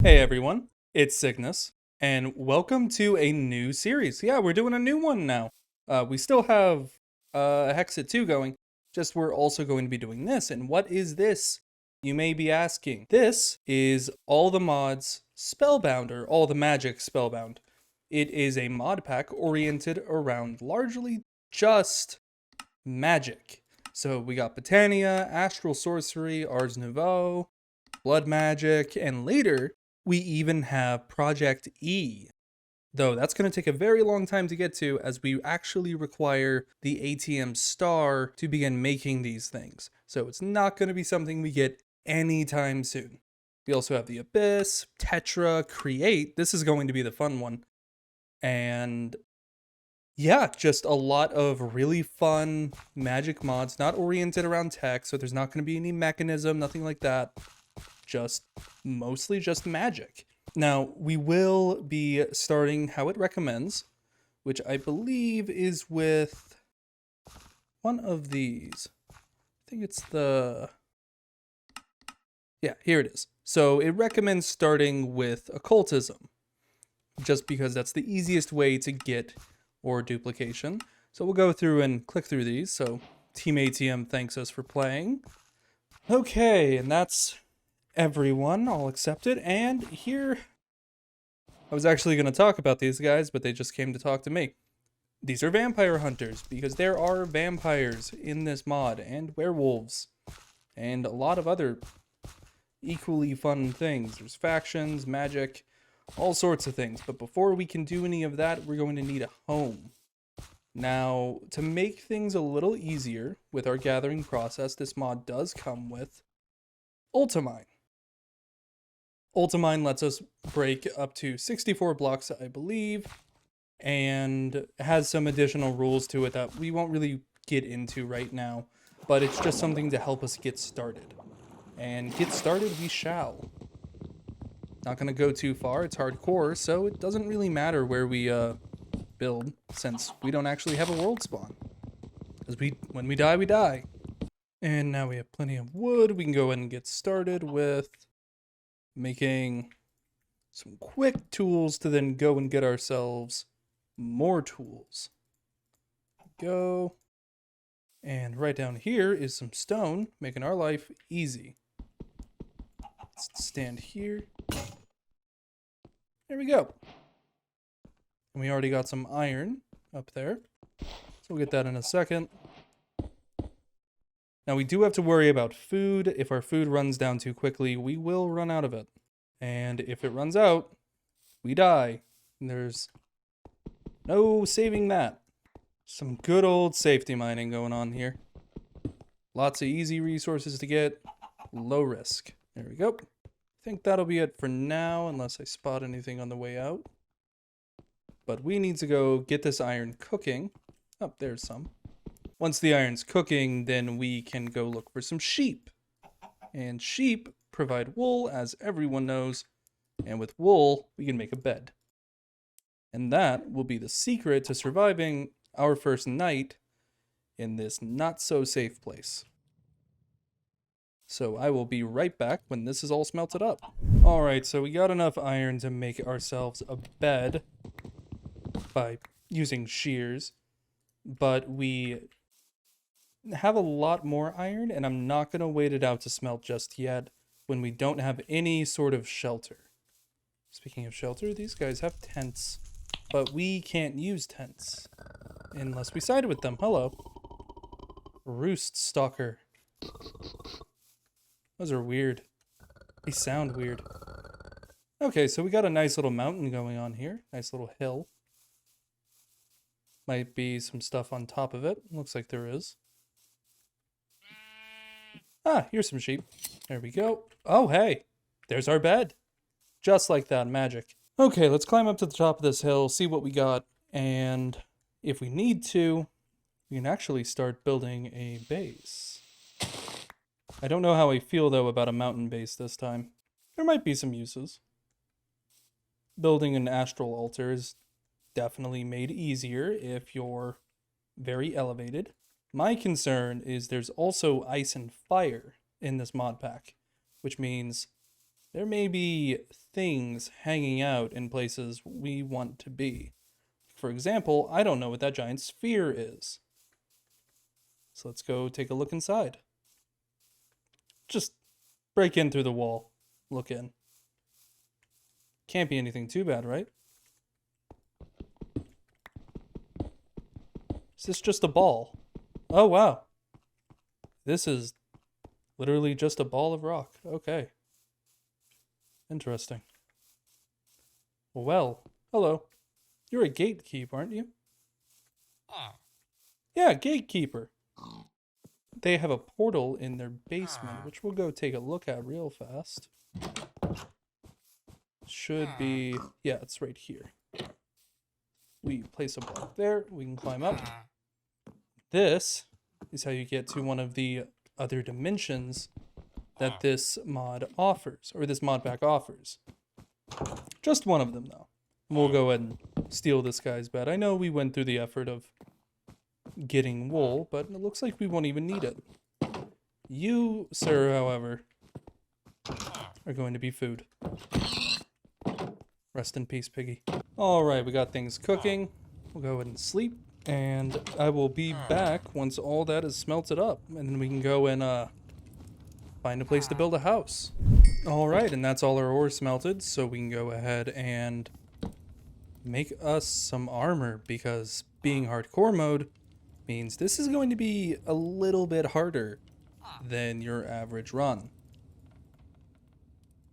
Hey everyone, it's Cygnus, and welcome to a new series. Yeah, we're doing a new one now. We still have Hexit 2 going, just we're also going to be doing this. And what is this? You may be asking. This is All the Mods Spellbound, or All the Magic Spellbound. It is a mod pack oriented around largely just magic. So we got Botania, Astral Sorcery, Ars Nouveau, Blood Magic, and later we even have Project E. Though that's going to take a very long time to get to, as we actually require the ATM star to begin making these things. So it's not going to be something we get anytime soon. We also have the Abyss, Tetra, Create. This is going to be the fun one. And yeah, just a lot of really fun magic mods, not oriented around tech, so there's not going to be any mechanism, nothing like that. Just mostly just magic. Now, we will be starting how it recommends, which I believe is with one of these. I think it's the... Yeah, here it is. So it recommends starting with occultism, just because that's the easiest way to get or duplication. So we'll go through and click through these. So Team ATM thanks us for playing. Okay, and that's everyone, all accepted. And here, I was actually going to talk about these guys, but they just came to talk to me. These are vampire hunters, because there are vampires in this mod, and werewolves, and a lot of other equally fun things. There's factions, magic, all sorts of things. But before we can do any of that, we're going to need a home. Now, to make things a little easier with our gathering process, this mod does come with Ultimine. Ultimine lets us break up to 64 blocks, I believe, and has some additional rules to it that we won't really get into right now, but it's just something to help us get started. And get started we shall. Not going to go too far, it's hardcore, so it doesn't really matter where we build, since we don't actually have a world spawn. Because when we die, we die. And now we have plenty of wood. We can go ahead and get started with making some quick tools to then go and get ourselves more tools. Go. And right down here is some stone, making our life easy. Let's stand here. There we go. And we already got some iron up there, so we'll get that in a second. Now we do have to worry about food. If our food runs down too quickly, we will run out of it. And if it runs out, we die. And there's no saving that. Some good old safety mining going on here. Lots of easy resources to get, low risk. There we go. I think that'll be it for now, unless I spot anything on the way out. But we need to go get this iron cooking. Oh, there's some. Once the iron's cooking, then we can go look for some sheep. And sheep provide wool, as everyone knows. And with wool, we can make a bed. And that will be the secret to surviving our first night in this not-so-safe place. So I will be right back when this is all smelted up. Alright, so we got enough iron to make ourselves a bed by using shears. But we have a lot more iron, and I'm not going to wait it out to smelt just yet when we don't have any sort of shelter. Speaking of shelter, these guys have tents, but we can't use tents unless we side with them. Hello. Roost Stalker. Those are weird. They sound weird. Okay, so we got a nice little mountain going on here. Nice little hill. Might be some stuff on top of it. Looks like there is. Ah, here's some sheep. There we go. Oh, hey. There's our bed. Just like that, magic. Okay, let's climb up to the top of this hill, see what we got, and if we need to, we can actually start building a base. I don't know how I feel, though, about a mountain base this time. There might be some uses. Building an astral altar is definitely made easier if you're very elevated. My concern is there's also ice and fire in this mod pack, which means there may be things hanging out in places we want to be. For example, I don't know what that giant sphere is. So let's go take a look inside. Just break in through the wall. Look in. Can't be anything too bad, right? Is this just a ball? Oh, wow. This is literally just a ball of rock. Okay. Interesting. Well, hello. You're a gatekeeper, aren't you? Yeah, gatekeeper. They have a portal in their basement, which we'll go take a look at real fast. Should be... yeah, it's right here. We place a block there. We can climb up. This is how you get to one of the other dimensions that this mod offers, or this mod pack offers. Just one of them, though. We'll go ahead and steal this guy's bed. I know we went through the effort of getting wool, but it looks like we won't even need it. You, sir, however, are going to be food. Rest in peace, piggy. Alright, we got things cooking. We'll go ahead and sleep. And I will be back once all that is smelted up. And then we can go and find a place to build a house. Alright, and that's all our ore smelted. So we can go ahead and make us some armor. Because being hardcore mode means this is going to be a little bit harder than your average run.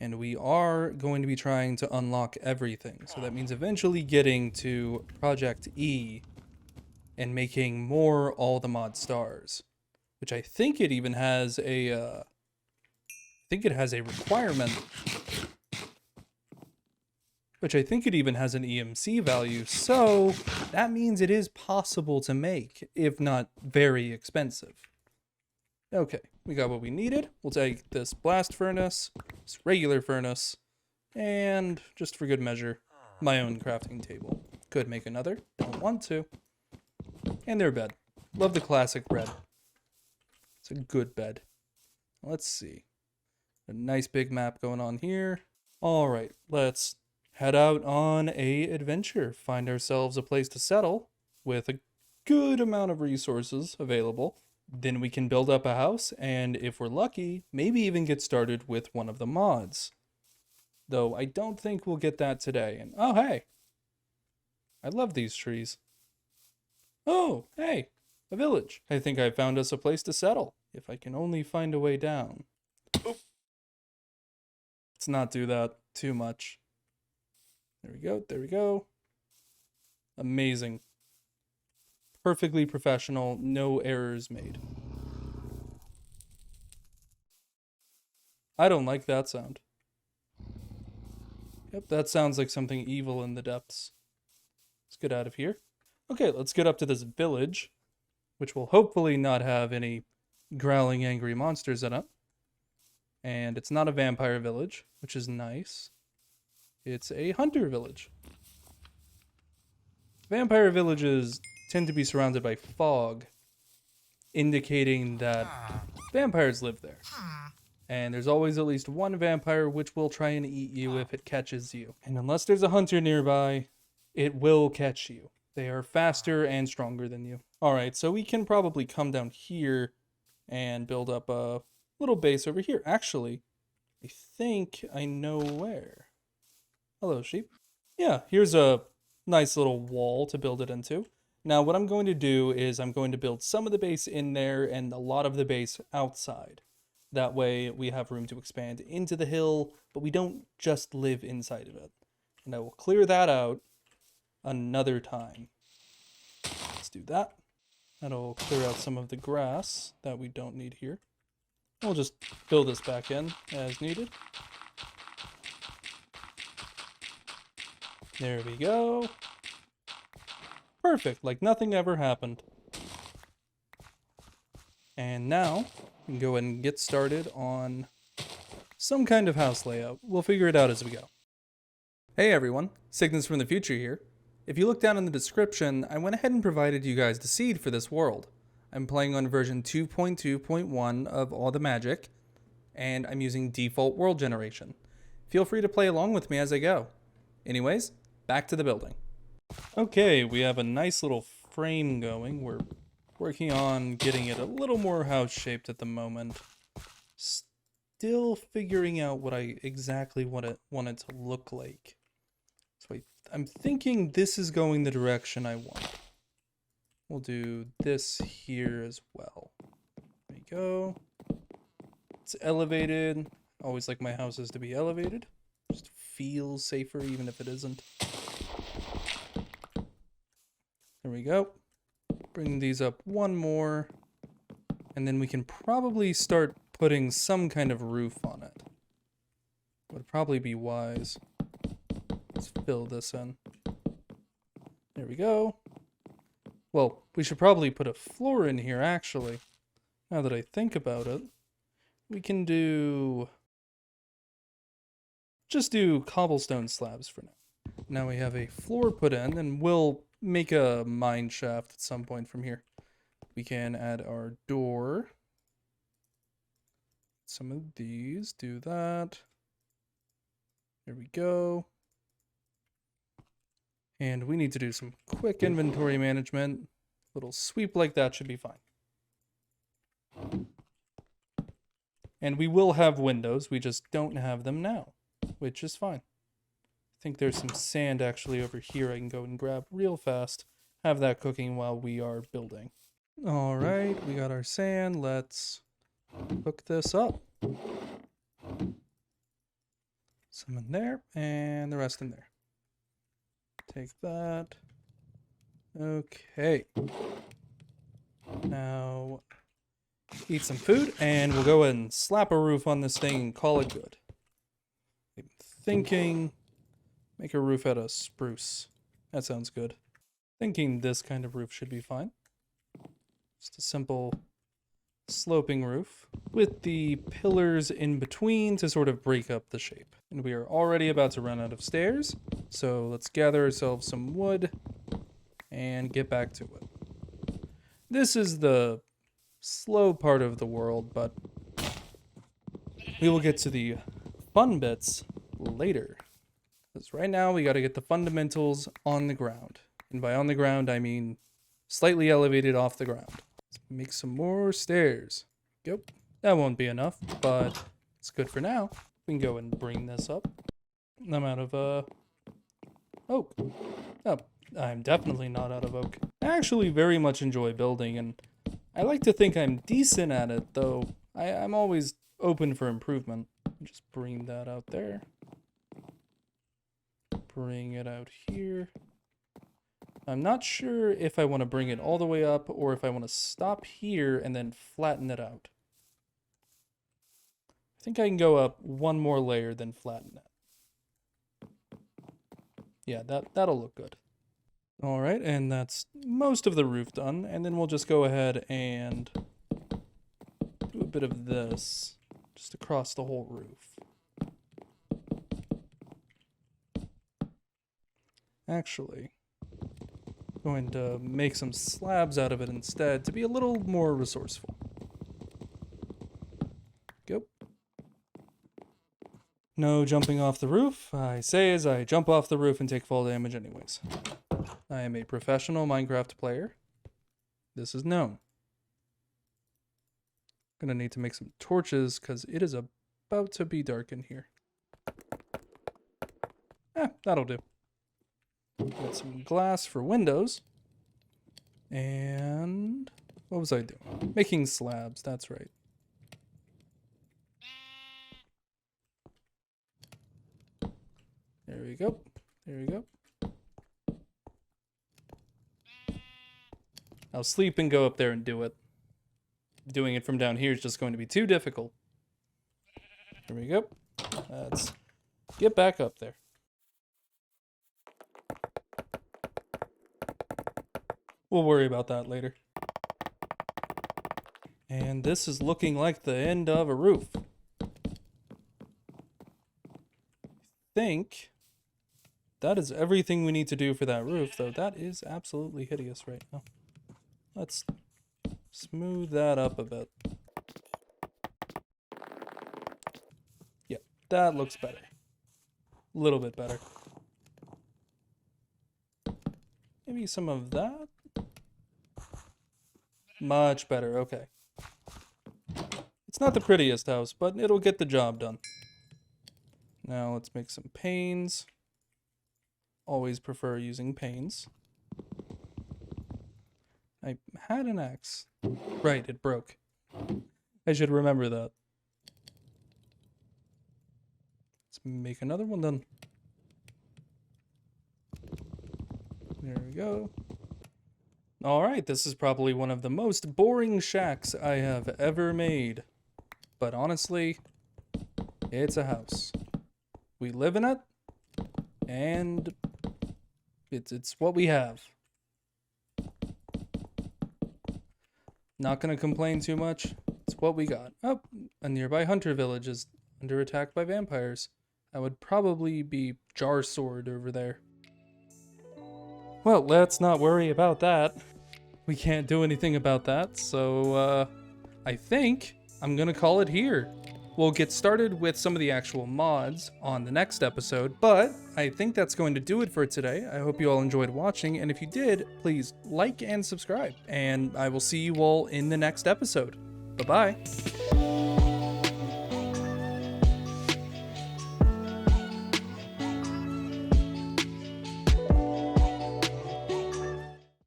And we are going to be trying to unlock everything. So that means eventually getting to Project E and making more All the Mod stars. Which I think it even has a... I think it has a requirement. Which I think it even has an EMC value. So that means it is possible to make, if not very expensive. Okay, we got what we needed. We'll take this blast furnace, this regular furnace, and just for good measure, my own crafting table. Could make another, don't want to. And their bed. Love the classic bed. It's a good bed. Let's see. A nice big map going on here. Alright, let's head out on a adventure. Find ourselves a place to settle with a good amount of resources available. Then we can build up a house, and if we're lucky, maybe even get started with one of the mods. Though I don't think we'll get that today. And oh, hey! I love these trees. Oh, hey! A village. I think I found us a place to settle. If I can only find a way down. Oop. Let's not do that too much. There we go, there we go. Amazing. Perfectly professional, no errors made. I don't like that sound. Yep, that sounds like something evil in the depths. Let's get out of here. Okay, let's get up to this village, which will hopefully not have any growling angry monsters in it. And it's not a vampire village, which is nice. It's a hunter village. Vampire villages tend to be surrounded by fog, indicating that vampires live there. And there's always at least one vampire which will try and eat you if it catches you. And unless there's a hunter nearby, it will catch you. They are faster and stronger than you. Alright, so we can probably come down here and build up a little base over here. Actually, I think I know where. Hello, sheep. Yeah, here's a nice little wall to build it into. Now, what I'm going to do is I'm going to build some of the base in there and a lot of the base outside. That way we have room to expand into the hill, but we don't just live inside of it. And I will clear that out another time. Let's do that. That'll clear out some of the grass that we don't need here. We'll just fill this back in as needed. There we go. Perfect, like nothing ever happened. And now, we can go ahead and get started on some kind of house layout. We'll figure it out as we go. Hey everyone, Cygnus from the future here. If you look down in the description, I went ahead and provided you guys the seed for this world. I'm playing on version 2.2.1 of All the Magic, and I'm using default world generation. feel free to play along with me as I go. Anyways, back to the building. Okay, we have a nice little frame going. We're working on getting it a little more house-shaped at the moment. Still figuring out what I exactly want it to look like. So I'm thinking this is going the direction I want. We'll do this here as well. There we go. It's elevated. Always like my houses to be elevated. Just feels safer even if it isn't. There we go. Bring these up one more. And then we can probably start putting some kind of roof on it. Would probably be wise. Let's fill this in. There we go. Well, we should probably put a floor in here, actually. Now that I think about it. We can just do cobblestone slabs for now. Now we have a floor put in, and we'll make a mine shaft at some point from here. We can add our door. Some of these, do that. There we go. And we need to do some quick inventory management. A little sweep like that should be fine. And we will have windows, we just don't have them now, which is fine. I think there's some sand actually over here I can go and grab real fast. Have that cooking while we are building. All right, we got our sand. Let's hook this up. Some in there and the rest in there. Take that. Okay. Now eat some food and we'll go ahead and slap a roof on this thing and call it good. I'm thinking make a roof out of spruce. That sounds good. Thinking this kind of roof should be fine. Just a simple sloping roof with the pillars in between to sort of break up the shape. And we are already about to run out of stairs, so let's gather ourselves some wood and get back to it. This is the slow part of the world, but we will get to the fun bits later. Because right now we got to get the fundamentals on the ground. And by on the ground, I mean slightly elevated off the ground. Let's make some more stairs. Yep, that won't be enough, but it's good for now. We can go and bring this up. I'm out of oak. Oh, I'm definitely not out of oak. I actually very much enjoy building, and I like to think I'm decent at it, though I'm always open for improvement. Just bring that out there. Bring it out here. I'm not sure if I want to bring it all the way up or if I want to stop here and then flatten it out. I think I can go up one more layer then flatten it. Yeah, that'll look good. All right, and that's most of the roof done. And then we'll just go ahead and do a bit of this just across the whole roof. Actually, I'm going to make some slabs out of it instead to be a little more resourceful. Go. No jumping off the roof. I say as I jump off the roof and take fall damage anyways. I am a professional Minecraft player. This is known. Gonna need to make some torches because it is about to be dark in here. That'll do. Got some glass for windows. And what was I doing? Making slabs, that's right. There we go. There we go. I'll sleep and go up there and do it. Doing it from down here is just going to be too difficult. There we go. Let's get back up there. We'll worry about that later. And this is looking like the end of a roof. I think that is everything we need to do for that roof, though that is absolutely hideous right now. Let's smooth that up a bit. Yeah, that looks better. A little bit better. Maybe some of that. Much better, okay. It's not the prettiest house, but it'll get the job done. Now let's make some panes. Always prefer using panes. I had an axe. Right, it broke. I should remember that. Let's make another one then. There we go. Alright, this is probably one of the most boring shacks I have ever made. But honestly, it's a house. We live in it, and it's what we have. Not gonna complain too much. It's what we got. Oh, a nearby hunter village is under attack by vampires. That would probably be Jar Sword over there. Well, let's not worry about that. We can't do anything about that, so I think I'm gonna call it here. We'll get started with some of the actual mods on the next episode, but I think that's going to do it for today. I hope you all enjoyed watching, and if you did, please like and subscribe, and I will see you all in the next episode. Bye-bye.